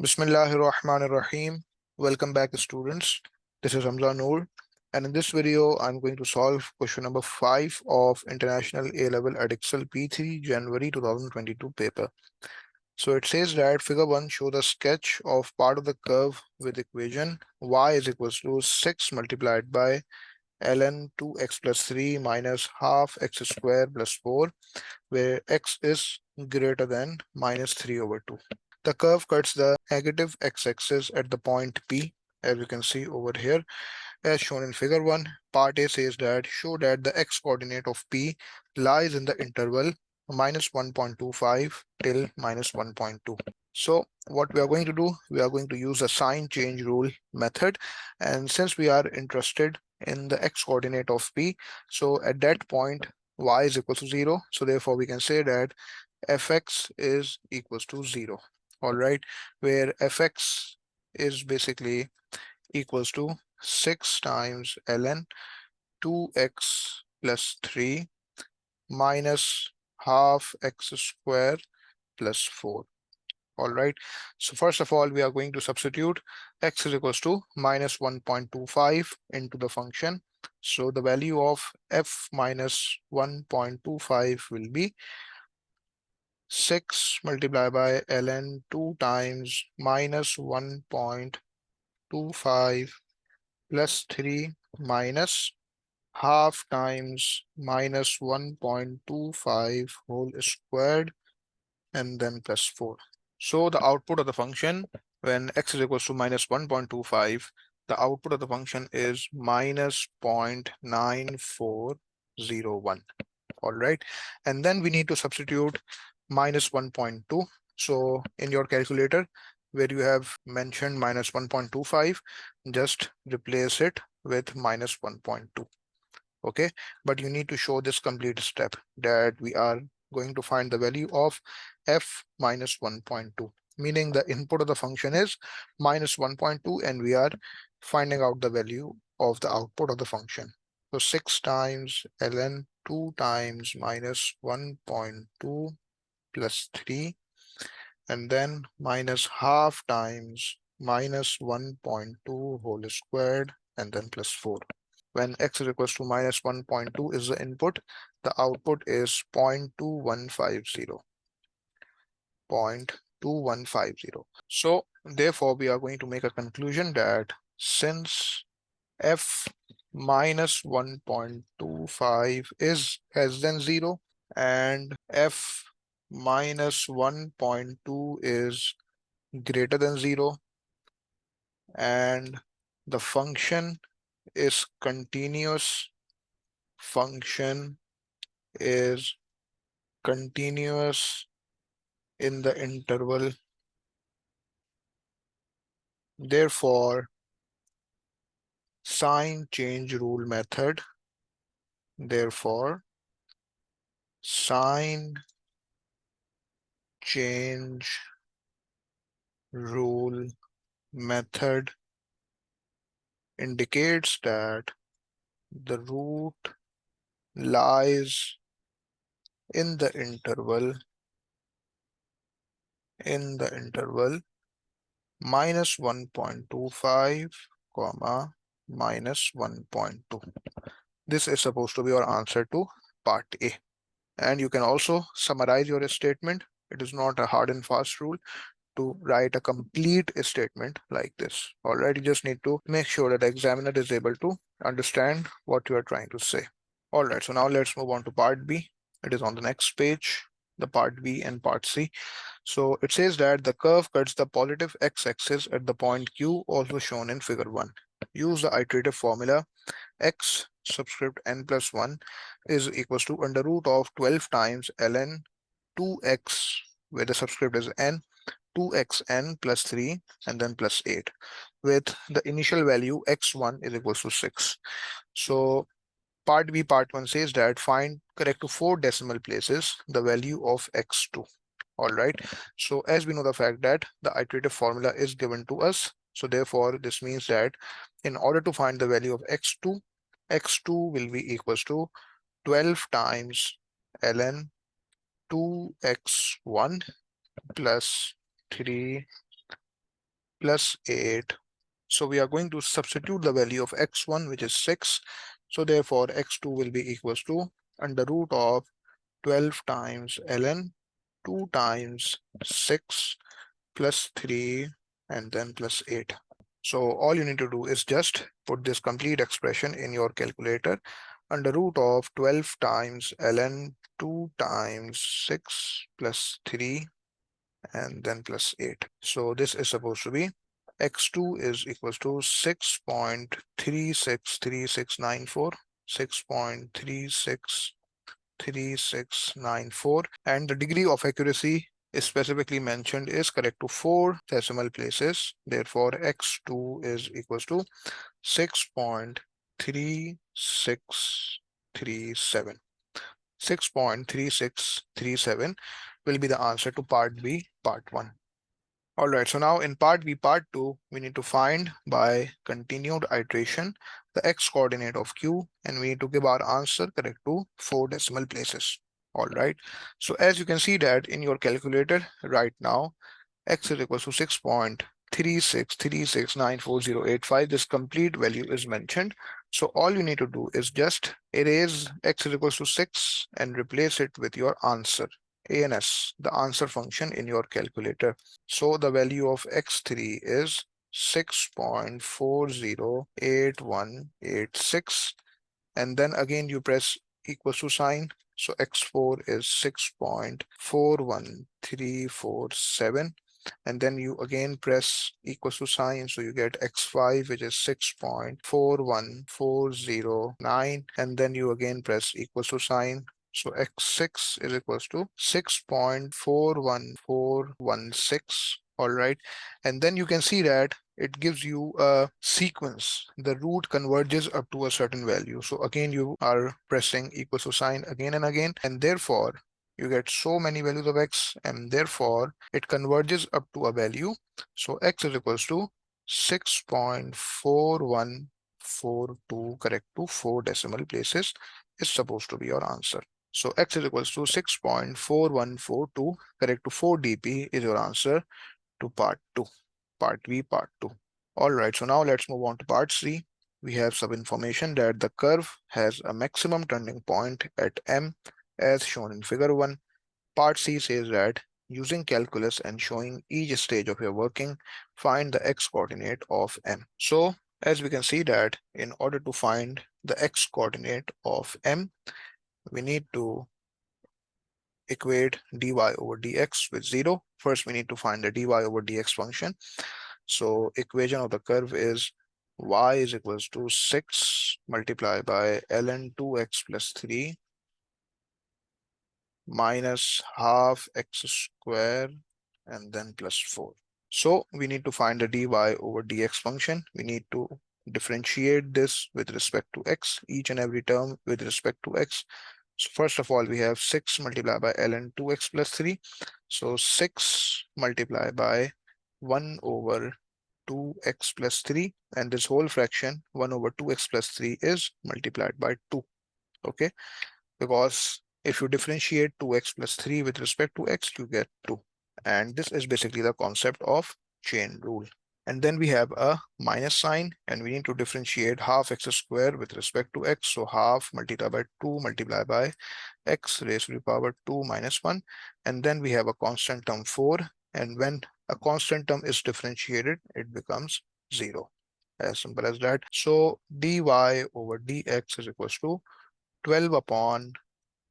Bismillahirrahmanirrahim. Welcome back, students. This is Hamza Noor, and in this video, I'm going to solve question number 5 of International A-Level Edexcel P3 January 2022 paper. So it says that figure 1 shows a sketch of part of the curve with equation y is equals to 6 multiplied by ln 2x plus 3 minus half x squared plus 4, where x is greater than minus 3 over 2. The curve cuts the negative x-axis at the point P, as you can see over here, as shown in figure 1. Part A says that show that the x-coordinate of P lies in the interval minus 1.25 till minus 1.2. So what we are going to do, we are going to use the sign change rule method. And since we are interested in the x-coordinate of P, so at that point, y is equal to 0. So therefore, we can say that fx is equals to 0. All right, where fx is basically equals to 6 times ln 2x plus 3 minus half x squared plus 4. All right, so first of all, we are going to substitute x is equals to minus 1.25 into the function. So the value of f minus 1.25 will be 6 multiplied by ln 2 times minus 1.25 plus 3 minus half times minus 1.25 whole squared and then plus 4. So the output of the function when x is equals to minus 1.25, the output of the function is minus 0.9401. All right, and then we need to substitute minus 1.2. So in your calculator where you have mentioned minus 1.25, just replace it with minus 1.2. Okay, but you need to show this complete step that we are going to find the value of f minus 1.2, meaning the input of the function is minus 1.2 and we are finding out the value of the output of the function. So 6 times ln 2 times minus 1.2 plus 3 and then minus half times minus 1.2 whole squared and then plus 4. When x is equals to minus 1.2 is the input, the output is 0.2150. 0.2150. So therefore, we are going to make a conclusion that since f minus 1.25 is less than 0 and f minus 1.2 is greater than 0 and the function is continuous, function is continuous in the interval. Therefore, sign change rule method, therefore, sign change rule method indicates that the root lies in the interval minus 1.25 comma minus 1.2. This is supposed to be your answer to part A. And you can also summarize your statement. It is not a hard and fast rule to write a complete statement like this. All right, you just need to make sure that the examiner is able to understand what you are trying to say. All right, so now let's move on to part B. It is on the next page, the part B and part C. So it says that the curve cuts the positive x-axis at the point Q, also shown in figure 1. Use the iterative formula x subscript n plus 1 is equals to under root of 12 times ln 2x, where the subscript is n, 2xn plus 3 and then plus 8, with the initial value x1 is equals to 6. So part B, part 1 says that find correct to 4 decimal places the value of x2. All right, so as we know the fact that the iterative formula is given to us, so therefore this means that in order to find the value of x2, x2 will be equals to 12 times ln 2x1 plus 3 plus 8. So we are going to substitute the value of x1, which is 6. So therefore x2 will be equals to under root of 12 times ln 2 times 6 plus 3 and then plus 8. So all you need to do is just put this complete expression in your calculator. Under root of 12 times ln 2 times 6 plus 3 and then plus 8. So this is supposed to be x2 is equals to 6.363694, 6.363694, and the degree of accuracy is specifically mentioned is correct to 4 decimal places. Therefore, x2 is equals to 6.3637. 6.3637 will be the answer to part B, part 1. Alright, so now in part B, part 2, we need to find by continued iteration the x coordinate of Q, and we need to give our answer correct to 4 decimal places. Alright, so as you can see that in your calculator right now, x is equal to 6.363694,085. This complete value is mentioned. So all you need to do is just erase x is equal to 6 and replace it with your answer, ANS, the answer function in your calculator. So the value of x3 is 6.408186, and then again you press equals to sign. So x4 is 6.41347, and then you again press equals to sign, so you get x5, which is 6.41409, and then you again press equals to sign. So x6 is equals to 6.41416. All right, and then you can see that it gives you a sequence. The root converges up to a certain value. So again, you are pressing equals to sign again and again, and therefore you get so many values of x, and therefore it converges up to a value. So x is equals to 6.4142, correct to 4 decimal places, is supposed to be your answer. So x is equals to 6.4142, correct to 4 dp is your answer to part 2, part B, part 2. All right, so now let's move on to part C. We have some information that the curve has a maximum turning point at M as shown in figure 1. Part C says that using calculus and showing each stage of your working, find the x coordinate of M. So as we can see that in order to find the x coordinate of M, we need to equate dy over dx with 0. First, we need to find the dy over dx function. So equation of the curve is y is equals to 6 multiplied by ln 2x plus 3 minus half x square and then plus 4. So we need to find the dy over dx function. We need to differentiate this with respect to x, each and every term with respect to x. So first of all, we have 6 multiplied by ln 2x plus 3. So 6 multiplied by 1 over 2x plus 3, and this whole fraction 1 over 2x plus 3 is multiplied by 2. Okay, because if you differentiate 2x plus 3 with respect to x, you get 2. And this is basically the concept of chain rule. And then we have a minus sign, and we need to differentiate half x squared with respect to x. So half multiplied by 2 multiplied by x raised to the power 2 minus 1. And then we have a constant term 4. And when a constant term is differentiated, it becomes 0. As simple as that. So dy over dx is equals to 12 upon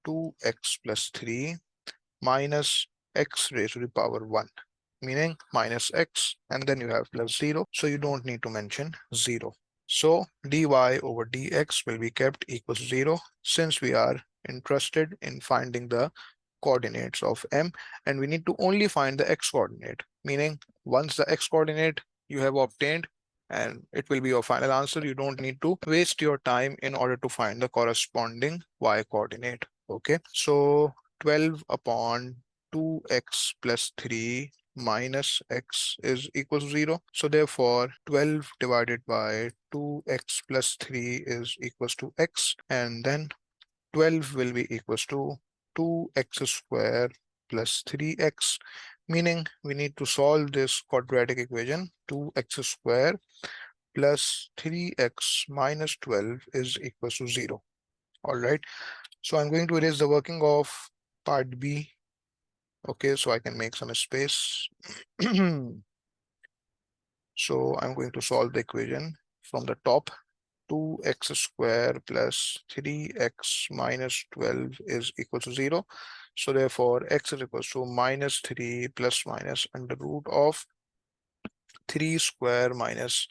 2x plus 3 minus x raised to the power 1, meaning minus x, and then you have plus 0, so you don't need to mention 0. So dy over dx will be kept equals to 0, since we are interested in finding the coordinates of M, and we need to only find the x coordinate, meaning once the x coordinate you have obtained, and it will be your final answer. You don't need to waste your time in order to find the corresponding y coordinate. Okay, so 12 upon 2x plus 3 minus x is equals to 0. So therefore 12 divided by 2x plus 3 is equals to x, and then 12 will be equals to 2x squared plus 3x, meaning we need to solve this quadratic equation. 2x square plus 3x minus 12 is equals to 0. All right, so I'm going to erase the working of part B. Okay, so I can make some space. So I'm going to solve the equation from the top. 2x square plus 3x minus 12 is equal to 0. So therefore x is equals to minus 3 plus minus under root of 3 square minus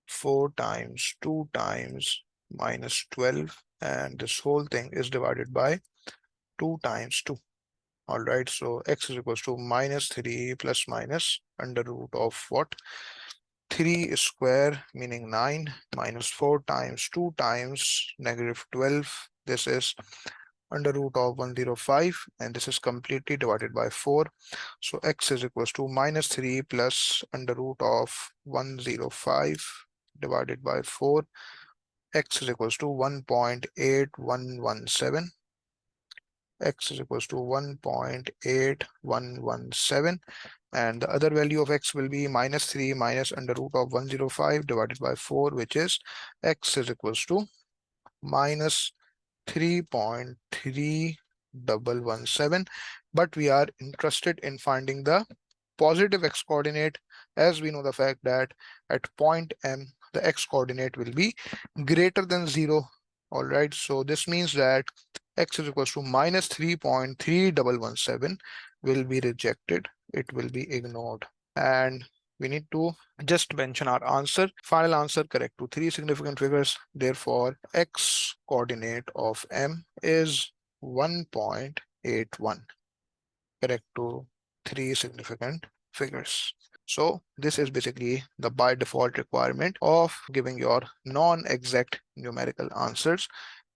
4 times 2 times minus 12, and this whole thing is divided by 2 times 2. All right, so x is equals to minus 3 plus minus under root of what? 3 square, meaning 9, minus 4 times 2 times negative 12. This is under root of 105, and this is completely divided by 4. So x is equals to minus 3 plus under root of 105 divided by 4. X is equals to 1.8117. X is equals to 1.8117, and the other value of x will be minus 3 minus under root of 105 divided by 4, which is x is equals to minus 3.3117. But we are interested in finding the positive x coordinate, as we know the fact that at point M the x coordinate will be greater than 0. All right, so this means that x is equals to minus 3.3117 will be rejected. It will be ignored, and we need to just mention our answer. Final answer correct to 3 significant figures. Therefore, x coordinate of M is 1.81, correct to 3 significant figures. So this is basically the by default requirement of giving your non-exact numerical answers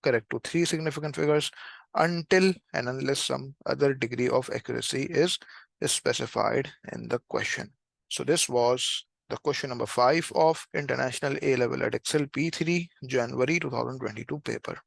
correct to 3 significant figures until and unless some other degree of accuracy is specified in the question. So this was the question number 5 of International A-Level Edexcel P3 January 2022 paper.